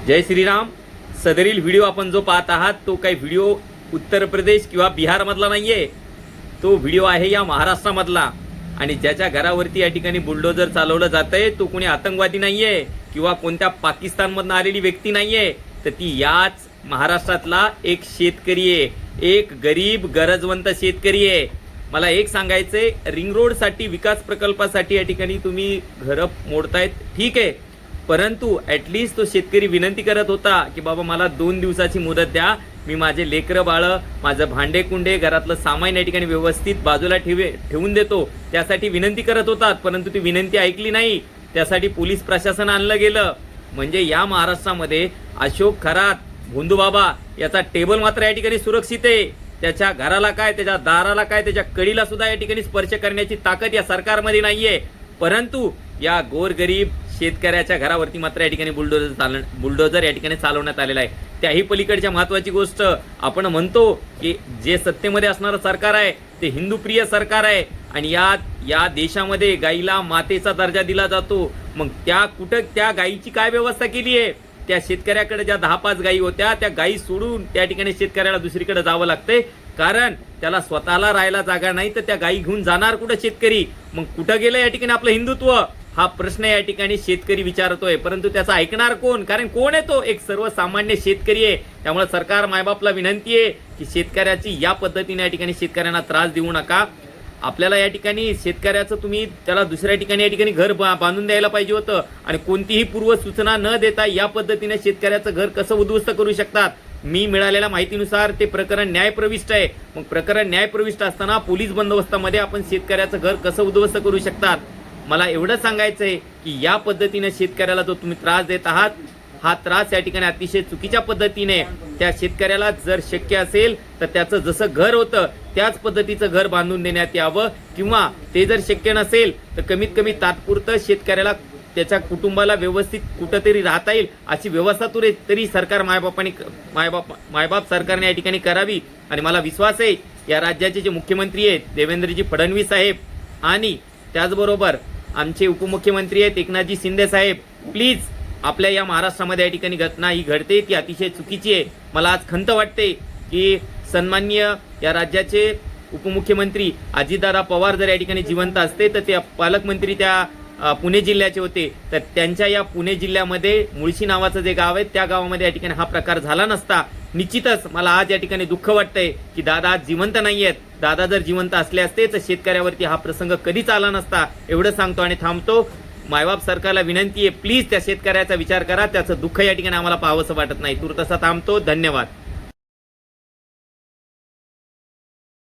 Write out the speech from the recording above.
जय Shriram. सदरील video आपण जो पाहत आहात तो काही व्हिडिओ उत्तर प्रदेश किंवा बिहारमधला नाही आहे, तो व्हिडिओ आहे या महाराष्ट्रामधला। आणि ज्याच्या घरावरती या ठिकाणी बुलडोजर चालवलं जातंय तो कोणी आतंकवादी नाही आहे किंवा कोणत्या पाकिस्तानमधून आलेली व्यक्ती नाही आहे, तर ती याच महाराष्ट्रातला एक शेतकरी आहे, एक गरीब गरजवंत शेतकरी आहे। मला एक सांगायचंय, रिंग रोडसाठी विकास प्रकल्पासाठी या ठिकाणी तुम्ही घरं मोडतायत, ठीक आहे, परंतु ॲटलिस्ट तो शेतकरी विनंती करत होता की बाबा मला 2 दिवसाची मुदत द्या, मी माझे लेकरं बाळं, माझं भांडे कुंडे, घरातलं सामान या ठिकाणी व्यवस्थित बाजूला ठेवून देतो, त्यासाठी विनंती करत होतात, परंतु ती विनंती ऐकली नाही। त्यासाठी पोलीस प्रशासन आणलं गेलं। म्हणजे या महाराष्ट्रामध्ये अशोक खरात, भोंदूबाबा याचा टेबल मात्र या ठिकाणी सुरक्षित आहे। त्याच्या घराला काय, त्याच्या दाराला काय, त्याच्या कडीला सुद्धा या ठिकाणी स्पर्श करण्याची ताकद या सरकारमध्ये नाहीये, परंतु या गोरगरीब शेतकऱ्याच्या घरावरती मात्र या ठिकाणी बुलडोजर या ठिकाणी चालवण्यात आलेला आहे। त्याही पलीकडच्या महत्त्वाची गोष्ट, आपण म्हणतो की जे सत्तेमध्ये असणारं सरकार आहे ते हिंदूप्रिय सरकार आहे आणि या देशामध्ये गाईला मातेचा दर्जा दिला जातो। मग त्या गाईची काय व्यवस्था केली आहे? त्या शेतकऱ्याकडे ज्या 10-5 गायी होत्या त्या गायी सोडून त्या ठिकाणी शेतकऱ्याला दुसरीकडे जावं लागतंय, कारण त्याला स्वतःला राहायला जागा नाही, तर त्या गायी घेऊन जाणार कुठं शेतकरी? मग कुठं गेलं या ठिकाणी आपलं हिंदुत्व? हा प्रश्न या ठिकाणी शेतकरी विचारतोय, परंतु त्याचा ऐकणार कोण? कारण कोण आहे तो? एक सर्वसामान्य शेतकरी आहे। त्यामुळे सरकार मायबापला विनंती आहे की शेतकऱ्याची या पद्धतीने या ठिकाणी शेतकऱ्यांना त्रास देऊ नका। आपल्याला या ठिकाणी शेतकऱ्याचं तुम्ही त्याला दुसऱ्या ठिकाणी या ठिकाणी घर बांधून द्यायला पाहिजे होतं आणि कोणतीही पूर्व सूचना न देता या पद्धतीने शेतकऱ्याचं घर कसं उद्ध्वस्त करू शकतात? मी मिळालेल्या माहितीनुसार ते प्रकरण न्यायप्रविष्ट आहे। मग प्रकरण न्यायप्रविष्ट असताना पोलीस बंदोबस्तामध्ये आपण शेतकऱ्याचं घर कसं उद्ध्वस्त करू शकतात? मला एवढं सांगायचंय की या पद्धतीने शेतकऱ्याला जो तुम्ही त्रास देत आहात, हा त्रास या ठिकाणी अतिशय चुकीच्या पद्धतीने, त्या शेतकऱ्याला जर शक्य असेल तर त्याचं जसं घर होतं त्याच पद्धतीचं घर बांधून देण्यात यावं, किंवा ते जर शक्य नसेल तर कमीत कमी तात्पुरतं शेतकऱ्याला त्याच्या कुटुंबाला व्यवस्थित कुठंतरी राहता येईल अशी व्यवस्था तरी सरकार मायबाप सरकारने या ठिकाणी करावी। आणि मला विश्वास आहे या राज्याचे जे मुख्यमंत्री आहेत देवेंद्रजी फडणवीस साहेब आणि त्याचबरोबर आमचे उपमुख्यमंत्री आहेत एकनाथजी शिंदे साहेब, प्लीज आपल्या या महाराष्ट्रामध्ये या ठिकाणी घटना ही घडते ती अतिशय चुकीची आहे। मला आज खंत वाटते की सन्माननीय या राज्याचे उपमुख्यमंत्री अजितदादा पवार जर या ठिकाणी जिवंत असते तर ते पालकमंत्री त्या पुणे जिल्ह्याचे होते, तर त्यांच्या या पुणे जिल्ह्यामध्ये मुळशी नावाचं जे गाव आहे त्या गावामध्ये या ठिकाणी हा प्रकार झाला नसता। निश्चितच मला आज या ठिकाणी दुःख वाटतंय की दादा आज जिवंत नाही आहेत। दादा जर जिवंत असले असते तर शेतकऱ्यावरती हा प्रसंग कधीच आला नसता। एवढं सांगतो आणि थांबतो। मायबाप सरकारला विनंती आहे, प्लीज त्या शेतकऱ्याचा विचार करा, त्याचं दुःख या ठिकाणी आम्हाला पाहावंसं वाटत नाही। तूर्तसा थांबतो। धन्यवाद।